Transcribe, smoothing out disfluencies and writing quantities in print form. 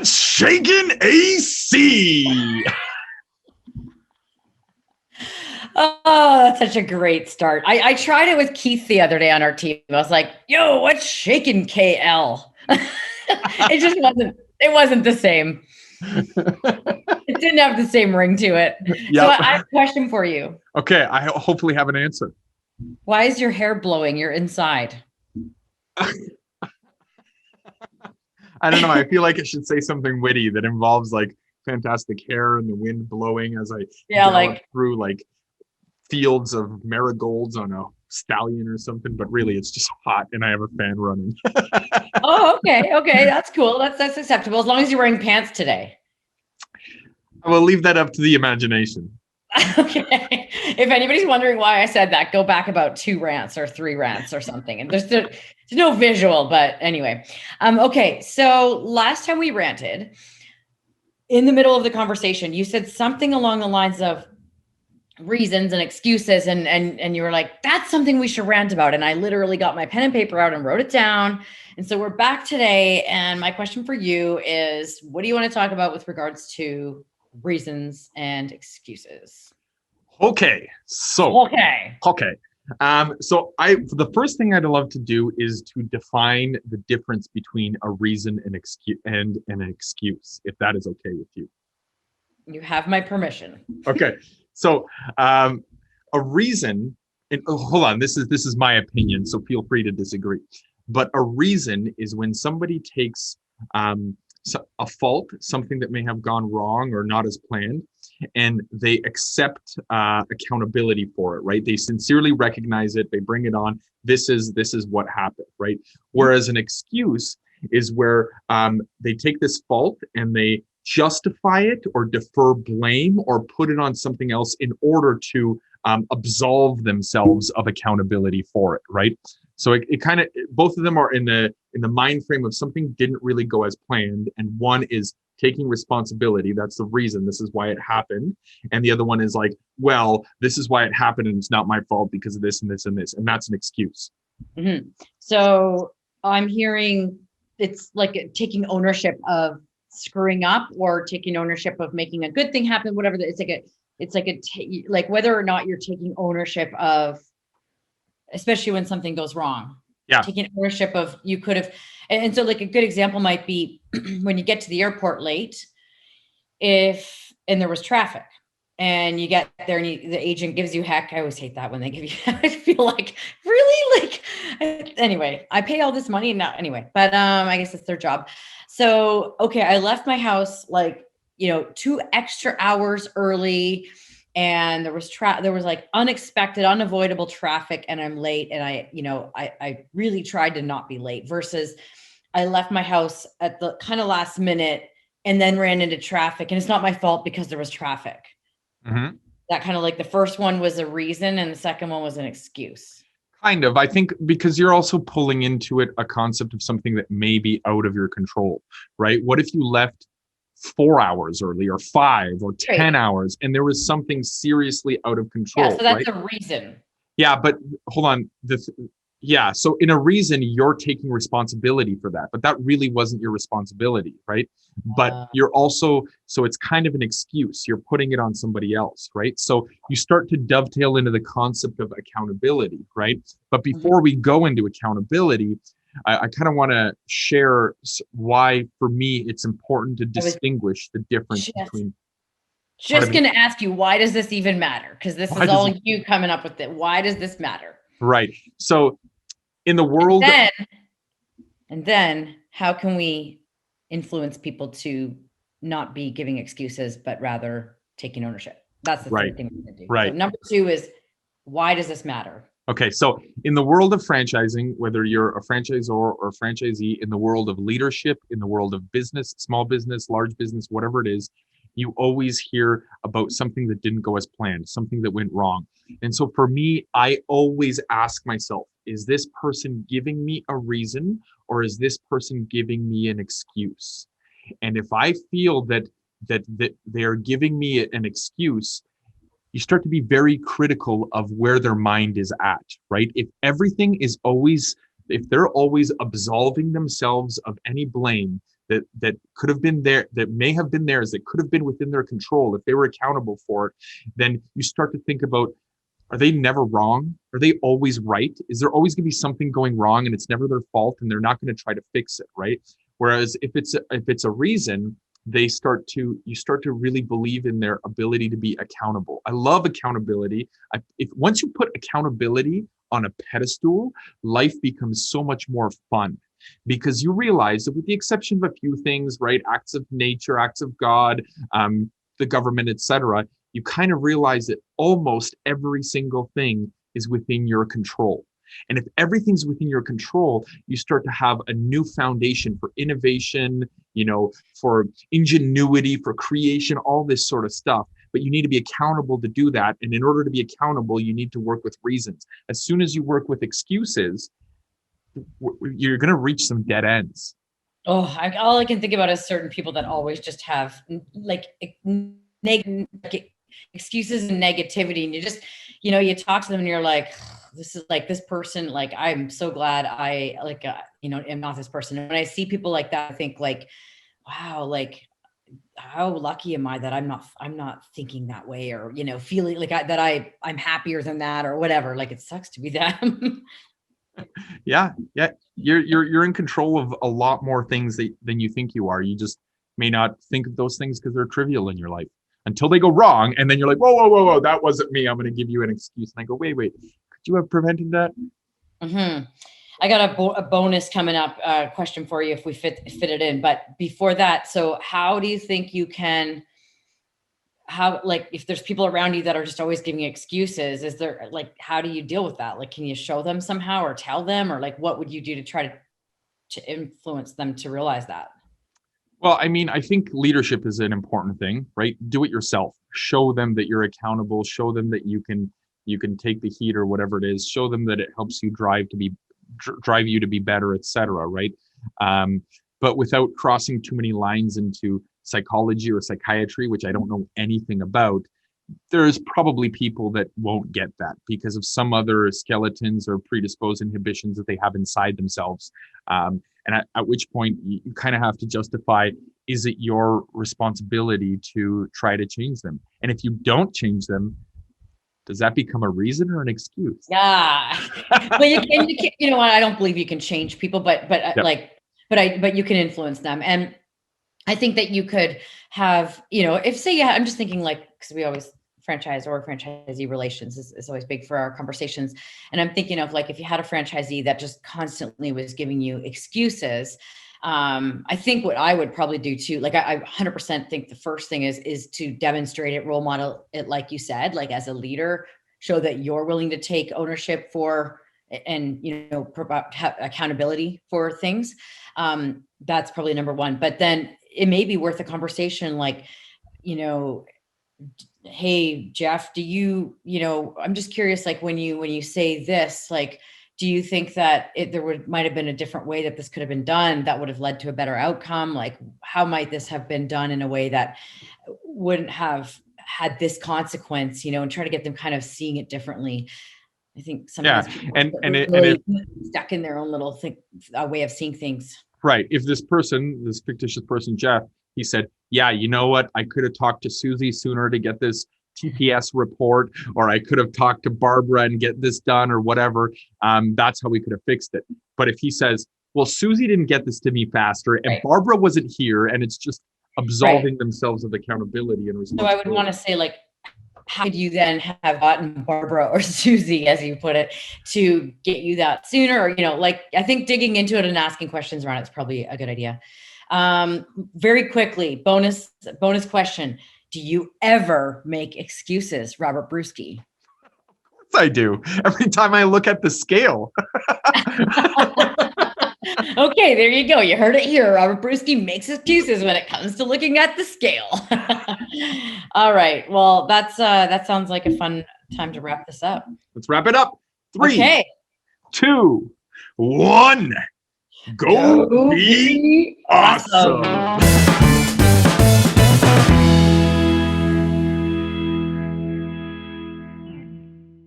What's shaking AC? Oh, that's such a great start. I tried it with Keith the other day on our team. I was like, yo, what's shaking KL? It wasn't the same. It didn't have the same ring to it. Yep. So I have a question for you. Okay, I hopefully have an answer. Why is your hair blowing? You're inside. I don't know. I feel like it should say something witty that involves like fantastic hair and the wind blowing as I gallop through like fields of marigolds on a stallion or something. But really, it's just hot and I have a fan running. Oh, okay, that's cool. That's acceptable as long as you're wearing pants today. I will leave that up to the imagination. Okay. If anybody's wondering why I said that, go back about 2 rants or 3 rants or something. And there's no visual, but anyway. Okay. So last time we ranted, in the middle of the conversation, you said something along the lines of reasons and excuses. And you were like, that's something we should rant about. And I literally got my pen and paper out and wrote it down. And so we're back today. And my question for you is, what do you want to talk about with regards to reasons and excuses? Okay. So the first thing I'd love to do is to define the difference between a reason and an excuse, if that is okay with you. You have my permission. Okay. So a reason, and hold on, this is my opinion, so feel free to disagree. But a reason is when somebody takes a fault, something that may have gone wrong or not as planned, and they accept accountability for it, right? They sincerely recognize it, they bring it on. This is what happened, right? Whereas an excuse is where they take this fault and they justify it or defer blame or put it on something else in order to absolve themselves of accountability for it, right? So it kind of, both of them are in the mind frame of something didn't really go as planned, and one is taking responsibility. That's the reason. This is why it happened. And the other one is like, well, this is why it happened, and it's not my fault because of this and this and this, and that's an excuse. Mm-hmm. So I'm hearing it's like taking ownership of screwing up or taking ownership of making a good thing happen. Whatever. It's like whether or not you're taking ownership of, especially when something goes wrong. Yeah. Taking ownership of, you could have, and so like a good example might be when you get to the airport late, and there was traffic and you get there and the agent gives you heck. I always hate that when they give you, I feel like really like, anyway, I pay all this money now anyway, but I guess it's their job. So, okay. I left my house like, 2 extra hours early, and there was like unexpected, unavoidable traffic, and I'm late. And I really tried to not be late, versus I left my house at the kind of last minute and then ran into traffic, and it's not my fault because there was traffic. Mm-hmm. That kind of like the first one was a reason and the second one was an excuse. Kind of. I think because you're also pulling into it a concept of something that may be out of your control, right? What if you left 4 hours early or 5 or 10 hours and there was something seriously out of control? Yeah, so that's right? a reason. Yeah, but hold on. So in a reason, you're taking responsibility for that, but that really wasn't your responsibility, right? But you're also, so it's kind of an excuse. You're putting it on somebody else, right? So you start to dovetail into the concept of accountability, right? But before we go into accountability, I kind of want to share why, for me, it's important to distinguish the difference between. Just going to ask you, why does this even matter? Because this is all you coming up with it. Why does this matter? Right. So in the world. And then how can we influence people to not be giving excuses, but rather taking ownership? That's the third thing we're going to do. Right. So number 2 is, why does this matter? Okay, so in the world of franchising, whether you're a franchisor or a franchisee, in the world of leadership, in the world of business, small business, large business, whatever it is, you always hear about something that didn't go as planned, something that went wrong. And so for me, I always ask myself, is this person giving me a reason, or is this person giving me an excuse? And if I feel that they're giving me an excuse, you start to be very critical of where their mind is at, right? If they're always absolving themselves of any blame, that could have been there, that may have been theirs, that could have been within their control if they were accountable for it, then you start to think about, are they never wrong? Are they always right? Is there always going to be something going wrong and it's never their fault and they're not going to try to fix it, right? Whereas if it's a reason, you start to really believe in their ability to be accountable. I love accountability. If once you put accountability on a pedestal, life becomes so much more fun, because you realize that, with the exception of a few things, right, acts of nature, acts of God, the government, etc., you kind of realize that almost every single thing is within your control. And if everything's within your control, you start to have a new foundation for innovation, for ingenuity, for creation, all this sort of stuff. But you need to be accountable to do that. And in order to be accountable, you need to work with reasons. As soon as you work with excuses, you're going to reach some dead ends. Oh, all I can think about is certain people that always just have like negative excuses and negativity. And you just, you talk to them and you're like, this is like this person, like, I'm so glad I am not this person. And when I see people like that, I think like, wow, like, how lucky am I that I'm not thinking that way, or, feeling like I'm happier than that, or whatever. Like, it sucks to be them. Yeah. You're in control of a lot more things than you think you are. You just may not think of those things because they're trivial in your life until they go wrong. And then you're like, whoa, that wasn't me. I'm going to give you an excuse. And I go, wait, could you have prevented that? Mm-hmm. I got a bonus coming up question for you if we fit it in. But before that, so how do you think you can, if there's people around you that are just always giving excuses, is there, like, how do you deal with that? Like, can you show them somehow or tell them, or like, what would you do to try to influence them to realize that? Well, I mean, I think leadership is an important thing, right? Do it yourself. Show them that you're accountable. Show them that you can take the heat or whatever it is. Show them that it helps you drive you to be better, etc. Right? But without crossing too many lines into psychology or psychiatry, which I don't know anything about, there's probably people that won't get that because of some other skeletons or predisposed inhibitions that they have inside themselves. And at which point you kind of have to justify, is it your responsibility to try to change them? And if you don't change them, does that become a reason or an excuse? Yeah. But you can, I don't believe you can change people, but yep. But you can influence them. And I think that you could have, if say, yeah, I'm just thinking like, because we always franchise or franchisee relations is always big for our conversations. And I'm thinking of like, if you had a franchisee that just constantly was giving you excuses, I think what I would probably do too, like I 100% think the first thing is to demonstrate it, role model it, like you said, like as a leader, show that you're willing to take ownership for and have accountability for things. That's probably number one. But then it may be worth a conversation, like, hey, Jeff, do you, I'm just curious, like when you say this, like, do you think that might have been a different way that this could have been done that would have led to a better outcome? Like, how might this have been done in a way that wouldn't have had this consequence, and try to get them kind of seeing it differently. I think sometimes people really stuck in their own little thing, a way of seeing things. Right. If this fictitious person, Jeff, he said, yeah, you know what? I could have talked to Susie sooner to get this TPS report, or I could have talked to Barbara and get this done or whatever. That's how we could have fixed it. But if he says, well, Susie didn't get this to me faster and Barbara wasn't here, and it's just absolving themselves of accountability and responsibility. So I would want to say, like, how could you then have gotten Barbara or Susie, as you put it, to get you that sooner? Or, I think digging into it and asking questions around it is probably a good idea. Very quickly, bonus question. Do you ever make excuses, Robert Bruski? Of course I do. Every time I look at the scale. Okay, there you go. You heard it here. Robert Bruski makes excuses when it comes to looking at the scale. All right. Well, that sounds like a fun time to wrap this up. Let's wrap it up. 3, 2, 1. Go be awesome.